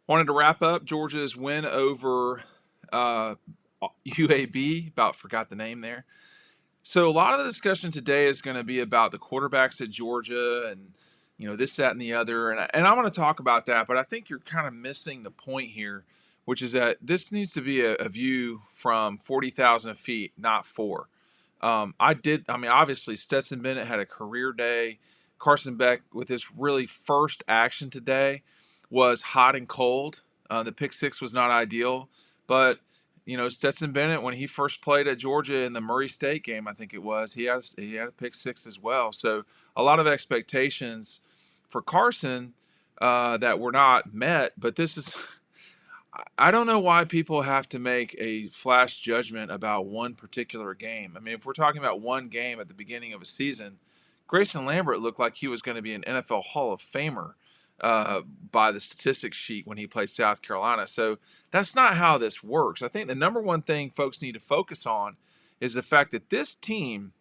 Wanted to wrap up Georgia's win over uh, UAB. About forgot the name there. So a lot of the discussion today is going to be about the quarterbacks at Georgia and this, that, and the other. And I'm going to talk about that, but I think you're kind of missing the point here, which is that this needs to be a view from 40,000 feet, not four. I mean, obviously Stetson Bennett had a career day. Carson Beck with his really first action today was hot and cold. The pick six was not ideal, but Stetson Bennett, when he first played at Georgia in the Murray State game, I think it was, he had a pick six as well. So a lot of expectations for Carson that were not met. But this is, I don't know why people have to make a flash judgment about one particular game. I mean, if we're talking about one game at the beginning of a season, Grayson Lambert looked like he was going to be an NFL Hall of Famer by the statistics sheet when he played South Carolina. So that's not how this works. I think the number one thing folks need to focus on is the fact that this team,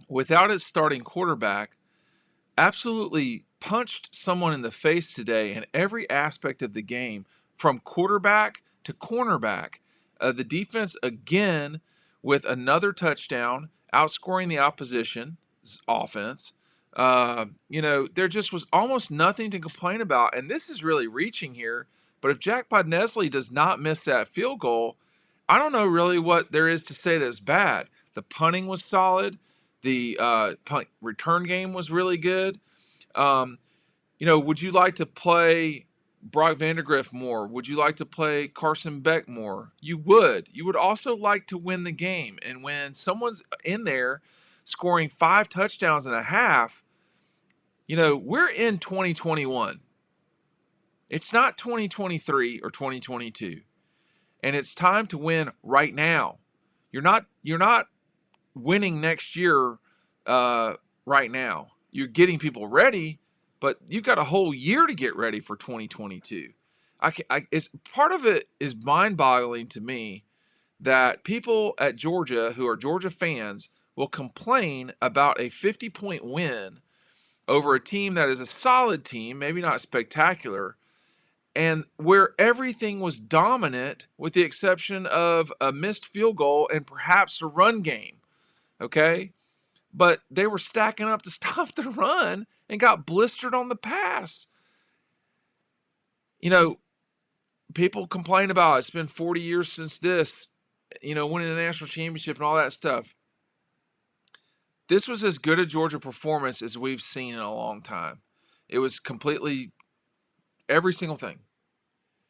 without its starting quarterback, absolutely punched someone in the face today in every aspect of the game, from quarterback to cornerback. The defense, again, with another touchdown, outscoring the opposition's offense. There just was almost nothing to complain about. And this is really reaching here. But if Jack Podnesley does not miss that field goal, I don't know really what there is to say that's bad. The punting was solid. The punt return game was really good. Um, would you like to play Brock Vandegrift more? Would you like to play Carson Beck more? You would. You would also like to win the game. And when someone's in there scoring 5 touchdowns and a half, we're in 2021. It's not 2023 or 2022. And it's time to win right now. You're not winning next year right now. You're getting people ready, but you've got a whole year to get ready for 2022. It's part of it is mind-boggling to me that people at Georgia who are Georgia fans will complain about a 50-point win over a team that is a solid team, maybe not spectacular, and where everything was dominant with the exception of a missed field goal and perhaps a run game. Okay? But they were stacking up to stop the run and got blistered on the pass. People complain about it's been 40 years since this, winning the national championship and all that stuff. This was as good a Georgia performance as we've seen in a long time. It was completely every single thing.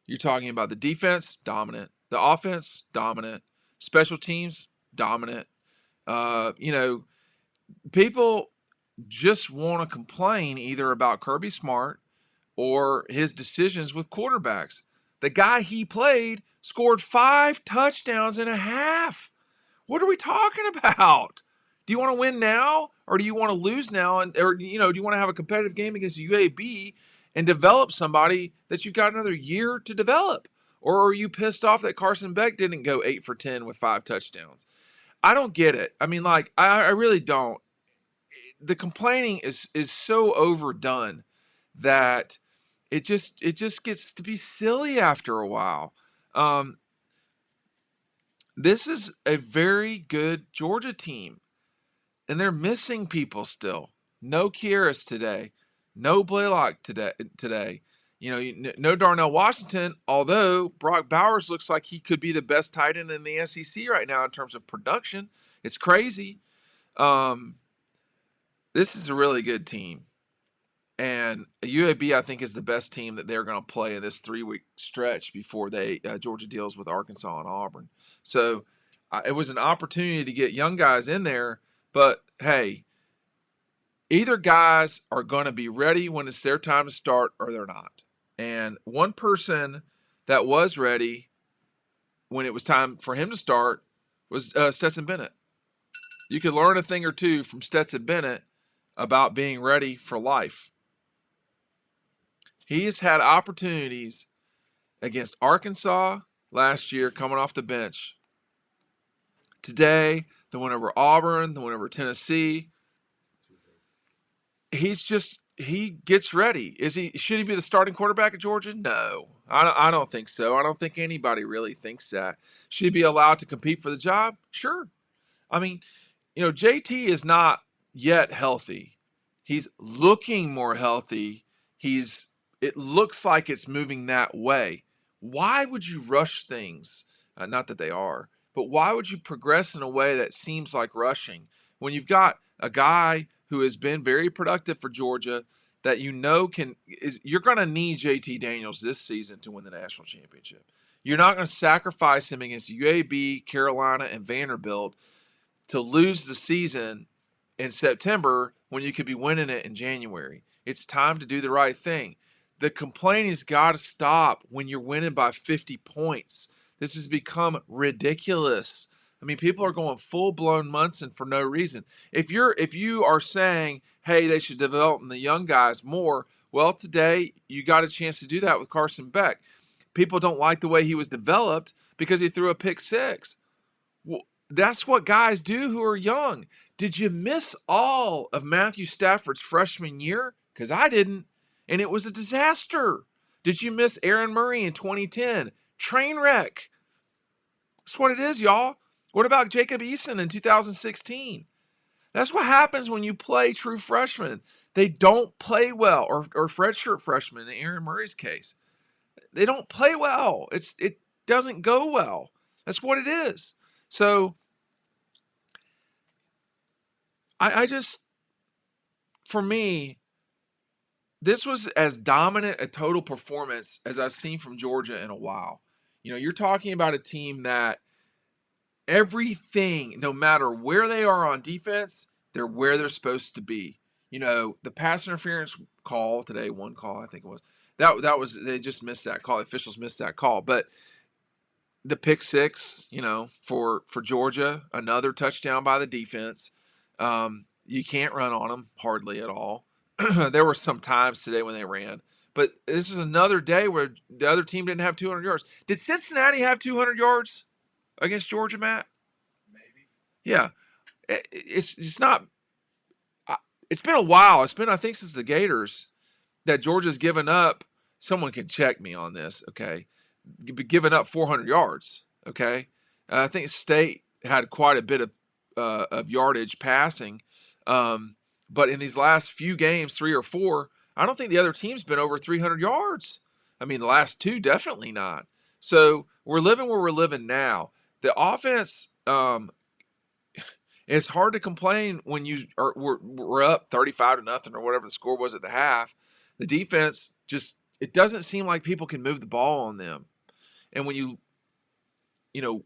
You're talking about the defense, dominant. The offense, dominant. Special teams, dominant. Uh, you know, People just want to complain either about Kirby Smart or his decisions with quarterbacks. The guy he played scored 5 touchdowns and a half. What are we talking about? Do you want to win now, or do you want to lose now, or do you want to have a competitive game against UAB and develop somebody that you've got another year to develop? Or are you pissed off that Carson Beck didn't go 8 for 10 with 5 touchdowns? I don't get it. I mean, I really don't. The complaining is so overdone that it just gets to be silly after a while. Um, this is a very good Georgia team, and they're missing people still. No Kieris today, no Blaylock today. No Darnell Washington. Although Brock Bowers looks like he could be the best tight end in the SEC right now in terms of production. It's crazy. Um, this is a really good team. And UAB, I think, is the best team that they're going to play in this 3-week stretch before Georgia deals with Arkansas and Auburn. So it was an opportunity to get young guys in there. But hey, either guys are going to be ready when it's their time to start, or they're not. And one person that was ready when it was time for him to start was Stetson Bennett. You could learn a thing or two from Stetson Bennett about being ready for life. He's had opportunities against Arkansas last year coming off the bench. Today, the win over Auburn, the win over Tennessee. He's just he gets ready. Should he be the starting quarterback at Georgia? No, I don't think so. I don't think anybody really thinks that. Should he be allowed to compete for the job? Sure. I mean, JT is not yet healthy. He's looking more healthy. He's it looks like it's moving that way. Why would you rush things? Not that they are, but why would you progress in a way that seems like rushing when you've got a guy who has been very productive for Georgia that you're going to need JT Daniels this season to win the national championship. You're not going to sacrifice him against UAB, Carolina, and Vanderbilt to lose the season in September when you could be winning it in January. It's time to do the right thing. The complaining's got to stop when you're winning by 50 points. This has become ridiculous. I mean, people are going full-blown Munson for no reason. If you are saying, hey, they should develop the young guys more, well, today you got a chance to do that with Carson Beck. People don't like the way he was developed because he threw a pick six. Well, that's what guys do who are young. Did you miss all of Matthew Stafford's freshman year? Because I didn't, and it was a disaster. Did you miss Aaron Murray in 2010? Train wreck. That's what it is, y'all. What about Jacob Eason in 2016? That's what happens when you play true freshmen. They don't play well, or redshirt freshmen in Aaron Murray's case. They don't play well. It doesn't go well. That's what it is. So I just, for me, this was as dominant a total performance as I've seen from Georgia in a while. You're talking about a team that everything, no matter where they are on defense, they're where they're supposed to be. The pass interference call today, one call I think it was, that was, they just missed that call. The officials missed that call, but the pick six, for Georgia, another touchdown by the defense. You can't run on them hardly at all. There were some times today when they ran, but this is another day where the other team didn't have 200 yards. Did Cincinnati have 200 yards against Georgia, Matt? Maybe. Yeah, it's not. It's been a while. It's been, I think, since the Gators that Georgia's given up. Someone can check me on this, okay? Giving up 400 yards, okay? I think State had quite a bit of yardage passing, but in these last few games, 3 or 4, I don't think the other team's been over 300 yards. I mean, the last 2 definitely not. So we're living where we're living now. The offense, it's hard to complain when we're up 35-0 or whatever the score was at the half. The defense it doesn't seem like people can move the ball on them. And when there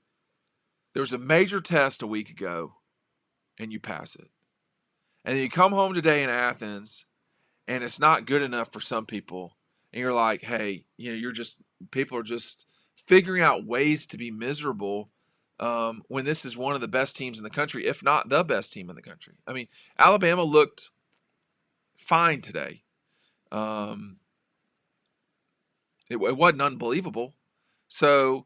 was a major test a week ago and you pass it. And then you come home today in Athens and it's not good enough for some people. And you're like, hey, people are just figuring out ways to be miserable when this is one of the best teams in the country, if not the best team in the country. I mean, Alabama looked fine today. It wasn't unbelievable. So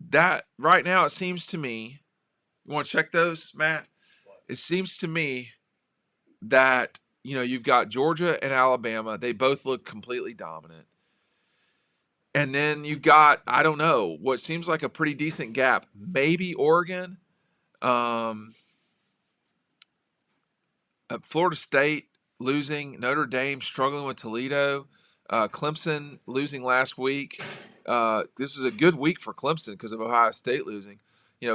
that right now, it seems to me, you want to check those, Matt? It seems to me that, you've got Georgia and Alabama. They both look completely dominant. And then you've got, I don't know, what seems like a pretty decent gap. Maybe Oregon. Florida State losing. Notre Dame struggling with Toledo. Clemson losing last week. This was a good week for Clemson because of Ohio State losing.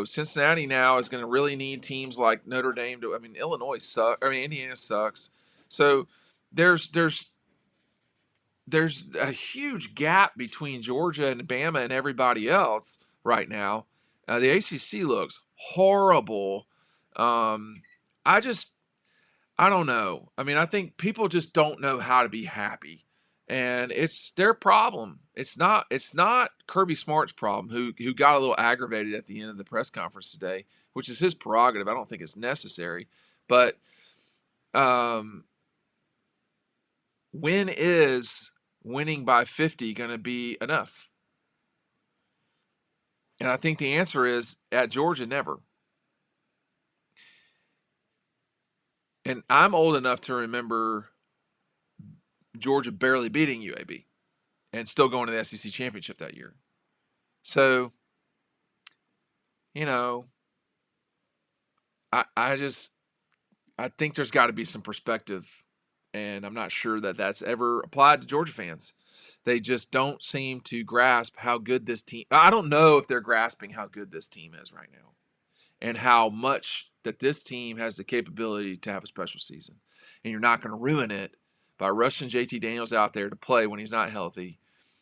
Cincinnati now is going to really need teams like Notre Dame to. I mean, Illinois sucks. I mean, Indiana sucks. So there's a huge gap between Georgia and Bama and everybody else right now. The ACC looks horrible. I don't know. I mean, I think people just don't know how to be happy, and it's their problem. It's not Kirby Smart's problem, who got a little aggravated at the end of the press conference today, which is his prerogative. I don't think it's necessary, but when is winning by 50 going to be enough? And I think the answer is at Georgia, never. And I'm old enough to remember Georgia barely beating UAB and still going to the SEC championship that year. So, you know, I just I think there's got to be some perspective, and I'm not sure that that's ever applied to Georgia fans. They just don't seem to grasp how good this team. I don't know if they're grasping how good this team is right now, and how much that this team has the capability to have a special season. And you're not going to ruin it by rushing JT Daniels out there to play when he's not healthy.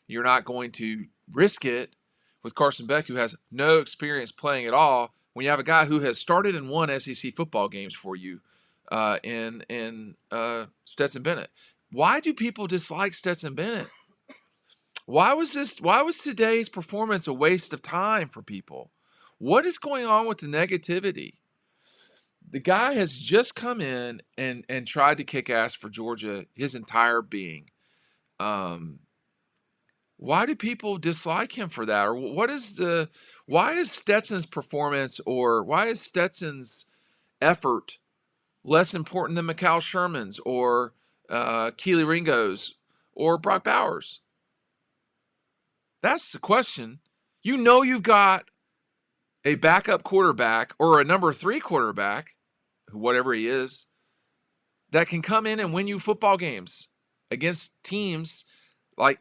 You're not going to risk it with Carson Beck, who has no experience playing at all, when you have a guy who has started and won SEC football games for you in Stetson Bennett. Why do people dislike Stetson Bennett? Why was today's performance a waste of time for people? What is going on with the negativity? The guy has just come in and tried to kick ass for Georgia his entire being. Why do people dislike him for that? Or why is Stetson's performance, or why is Stetson's effort less important than Mikal Sherman's or Keely Ringo's or Brock Bowers? That's the question. You know you've got a backup quarterback or a number 3 quarterback, whatever he is, that can come in and win you football games against teams like,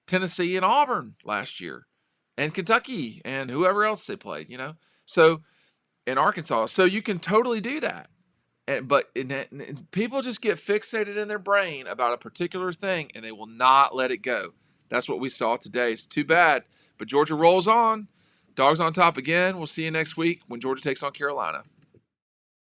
Tennessee and Auburn last year, and Kentucky and whoever else they played, So in Arkansas, so you can totally do that. But people just get fixated in their brain about a particular thing, and they will not let it go. That's what we saw today. It's too bad, but Georgia rolls on. Dogs on top again. We'll see you next week when Georgia takes on Carolina.